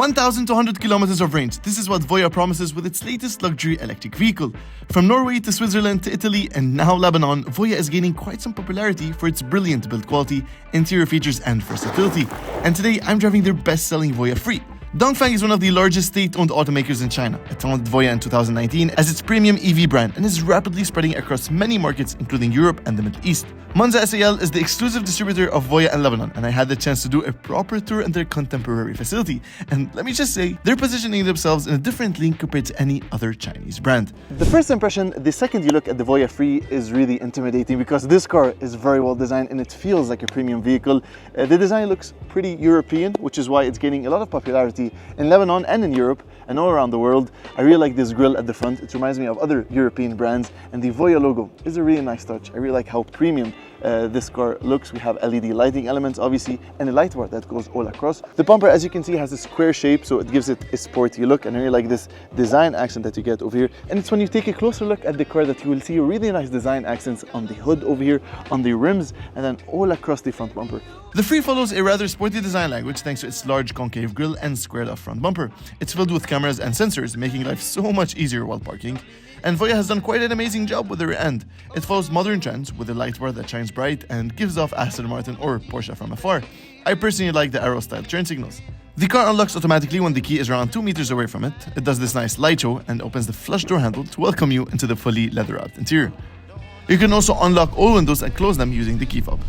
1,200 kilometers of range. This is what Voyah promises with its latest luxury electric vehicle. From Norway to Switzerland to Italy and now Lebanon, Voyah is gaining quite some popularity for its brilliant build quality, interior features and versatility. And today I'm driving their best-selling Voyah 3. Dongfeng is one of the largest state-owned automakers in China. It founded Voyah in 2019 as its premium EV brand and is rapidly spreading across many markets including Europe and the Middle East. Monza SAL is the exclusive distributor of Voyah in Lebanon, and I had the chance to do a proper tour in their contemporary facility. And let me just say, they're positioning themselves in a different league compared to any other Chinese brand. The first impression, the second you look at the Voyah 3, is really intimidating because this car is very well designed and it feels like a premium vehicle. The design looks pretty European, which is why it's gaining a lot of popularity in Lebanon and in Europe and all around the world. I really like this grille at the front. It reminds me of other European brands, and the Voyah logo is a really nice touch. I really like how premium this car looks. We have LED lighting elements obviously and a light bar that goes all across. The bumper, as you can see, has a square shape, so it gives it a sporty look, and I really like this design accent that you get over here. And it's when you take a closer look at the car that you will see really nice design accents on the hood over here, on the rims, and then all across the front bumper. The 3 follows a rather sporty design language thanks to its large concave grille and squared off front bumper. It's filled with cameras and sensors, making life so much easier while parking. And Voyah has done quite an amazing job with the rear end. It follows modern trends with a light bar that shines bright and gives off Aston Martin or Porsche from afar. I personally like the arrow style turn signals. The car unlocks automatically when the key is around 2 meters away from it. It does this nice light show and opens the flush door handle to welcome you into the fully leather wrapped interior. You can also unlock all windows and close them using the key fob.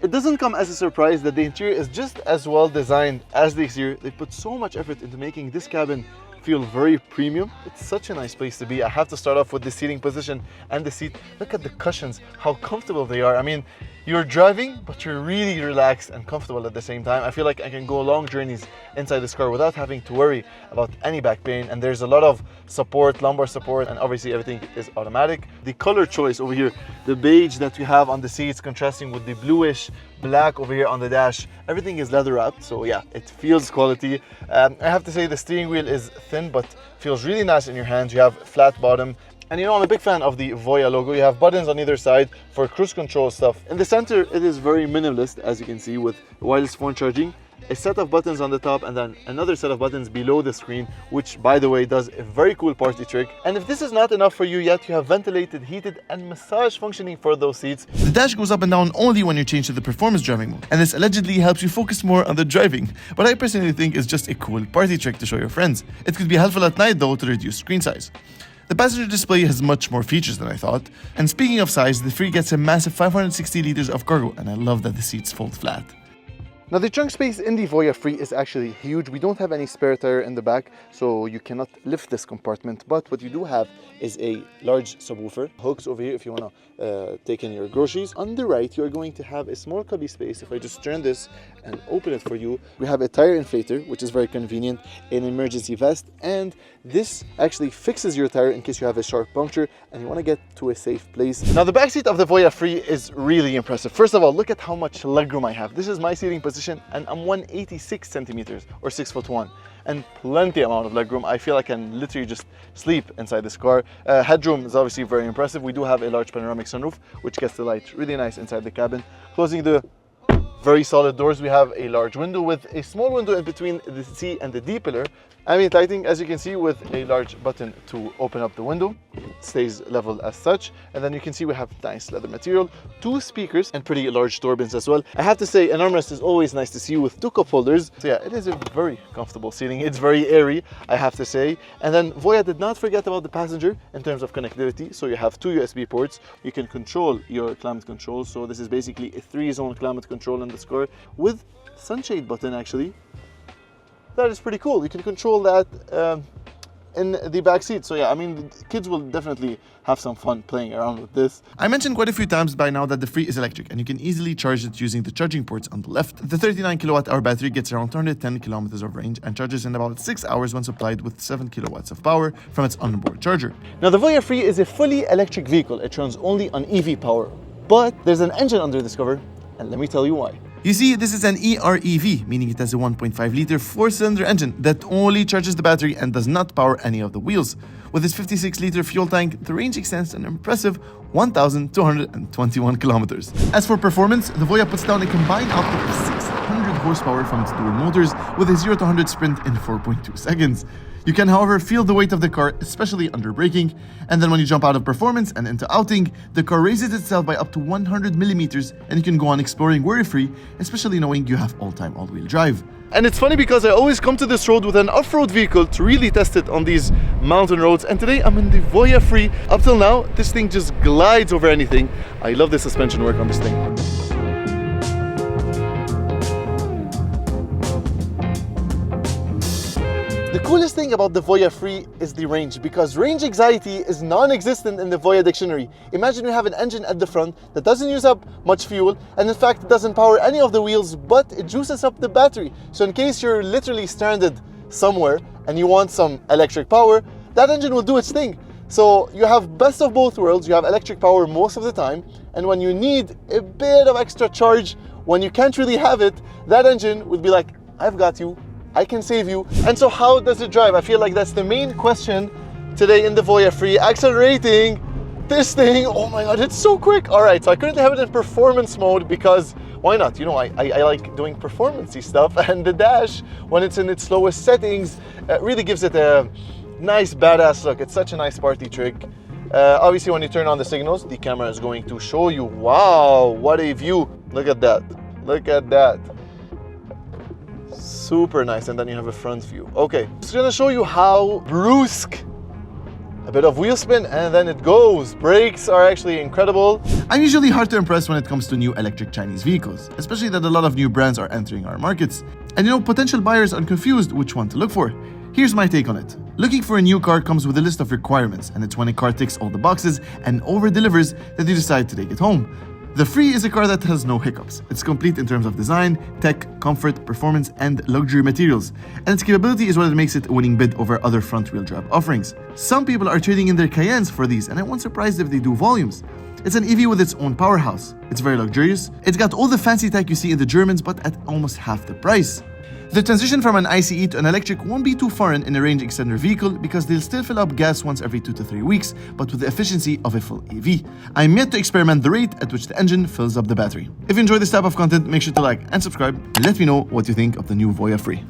It doesn't come as a surprise that the interior is just as well designed as the exterior. They put so much effort into making this cabin feel very premium. It's such a nice place to be. I have to start off with the seating position and the seat. Look at the cushions, how comfortable they are. I mean, you're driving, but you're really relaxed and comfortable at the same time. I feel like I can go long journeys inside this car without having to worry about any back pain. And there's a lot of support, lumbar support, and obviously everything is automatic. The color choice over here, the beige that we have on the seats contrasting with the bluish black over here on the dash, everything is leather wrapped, so yeah, it feels quality. I have to say the steering wheel is thin but feels really nice in your hands. You have flat bottom. And you know, I'm a big fan of the Voyah logo. You have buttons on either side for cruise control stuff. In the center, it is very minimalist, as you can see, with wireless phone charging, a set of buttons on the top, and then another set of buttons below the screen, which, by the way, does a very cool party trick. And if this is not enough for you yet, you have ventilated, heated, and massage functioning for those seats. The dash goes up and down only when you change to the performance driving mode, and this allegedly helps you focus more on the driving. But I personally think it's just a cool party trick to show your friends. It could be helpful at night, though, to reduce screen size. The passenger display has much more features than I thought. And speaking of size, the 3 gets a massive 560 liters of cargo, and I love that the seats fold flat. Now the trunk space in the Voyah 3 is actually huge. We don't have any spare tire in the back, so you cannot lift this compartment. But what you do have is a large subwoofer. Hooks over here if you want to take in your groceries. On the right, you're going to have a small cubby space. If I just turn this and open it for you, we have a tire inflator, which is very convenient, an emergency vest, and this actually fixes your tire in case you have a sharp puncture and you want to get to a safe place. Now the backseat of the Voyah 3 is really impressive. First of all, look at how much legroom I have. This is my seating position and I'm 186 centimeters or 6'1", and plenty amount of legroom. I feel I can literally just sleep inside this car. Headroom is obviously very impressive. We do have a large panoramic sunroof, which gets the light really nice inside the cabin. Closing the very solid doors, we have a large window with a small window in between the C and the D pillar. Ambient lighting, as you can see, with a large button to open up the window. It stays level as such. And then you can see we have nice leather material, 2 speakers, and pretty large door bins as well. I have to say, an armrest is always nice to see with 2 cup holders. So yeah, it is a very comfortable seating. It's very airy, I have to say. And then Voyah did not forget about the passenger in terms of connectivity. So you have 2 USB ports. You can control your climate control. So this is basically a 3-zone climate control in this car with sunshade button actually. That is pretty cool. You can control that in the back seat. So yeah, I mean, kids will definitely have some fun playing around with this. I mentioned quite a few times by now that the 3 is electric and you can easily charge it using the charging ports on the left. The 39 kilowatt-hour battery gets around 210 kilometers of range and charges in about 6 hours when supplied with 7 kilowatts of power from its onboard charger. Now the Voyah 3 is a fully electric vehicle. It runs only on EV power, but there's an engine under this cover, and let me tell you why. You see, this is an EREV, meaning it has a 1.5-liter 4-cylinder engine that only charges the battery and does not power any of the wheels. With its 56-liter fuel tank, the range extends an impressive 1,221 kilometers. As for performance, the Voyah puts down a combined output of 600 horsepower from its dual motors with a 0 to 100 sprint in 4.2 seconds. You can, however, feel the weight of the car, especially under braking, and then when you jump out of performance and into outing, the car raises itself by up to 100 millimeters, and you can go on exploring worry-free, especially knowing you have all-time all-wheel drive. And it's funny because I always come to this road with an off-road vehicle to really test it on these mountain roads, and today I'm in the Voyah Free. Up till now, this thing just glides over anything. I love the suspension work on this thing. The coolest thing about the Voyah Free is the range, because range anxiety is non-existent in the Voyah dictionary. Imagine you have an engine at the front that doesn't use up much fuel, and in fact it doesn't power any of the wheels, but it juices up the battery. So in case you're literally stranded somewhere and you want some electric power, that engine will do its thing. So you have best of both worlds. You have electric power most of the time, and when you need a bit of extra charge, when you can't really have it, that engine would be like, I've got you, I can save you. And so how does it drive? I feel like that's the main question today in the Voyah Free. Accelerating, this thing, oh my god, it's so quick. All right, so I currently have it in performance mode because why not? You know, I like doing performance-y stuff, and the dash, when it's in its lowest settings, really gives it a nice badass look. It's such a nice party trick. Obviously, when you turn on the signals, the camera is going to show you, wow, what a view. Look at that, look at that. Super nice. And then you have a front view. Okay, just gonna show you how brusque. A bit of wheel spin and then it goes. Brakes are actually incredible. I'm usually hard to impress when it comes to new electric Chinese vehicles, especially that a lot of new brands are entering our markets. And you know, potential buyers are confused which one to look for. Here's my take on it. Looking for a new car comes with a list of requirements, and it's when a car ticks all the boxes and over-delivers that you decide to take it home. The Free is a car that has no hiccups. It's complete in terms of design, tech, comfort, performance, and luxury materials. And its capability is what makes it a winning bid over other front-wheel drive offerings. Some people are trading in their Cayennes for these, and I won't surprised if they do volumes. It's an EV with its own powerhouse. It's very luxurious. It's got all the fancy tech you see in the Germans, but at almost half the price. The transition from an ICE to an electric won't be too foreign in a range extender vehicle because they'll still fill up gas once every 2 to 3 weeks, but with the efficiency of a full EV. I'm yet to experiment the rate at which the engine fills up the battery. If you enjoy this type of content, make sure to like and subscribe, and let me know what you think of the new Voyah Free.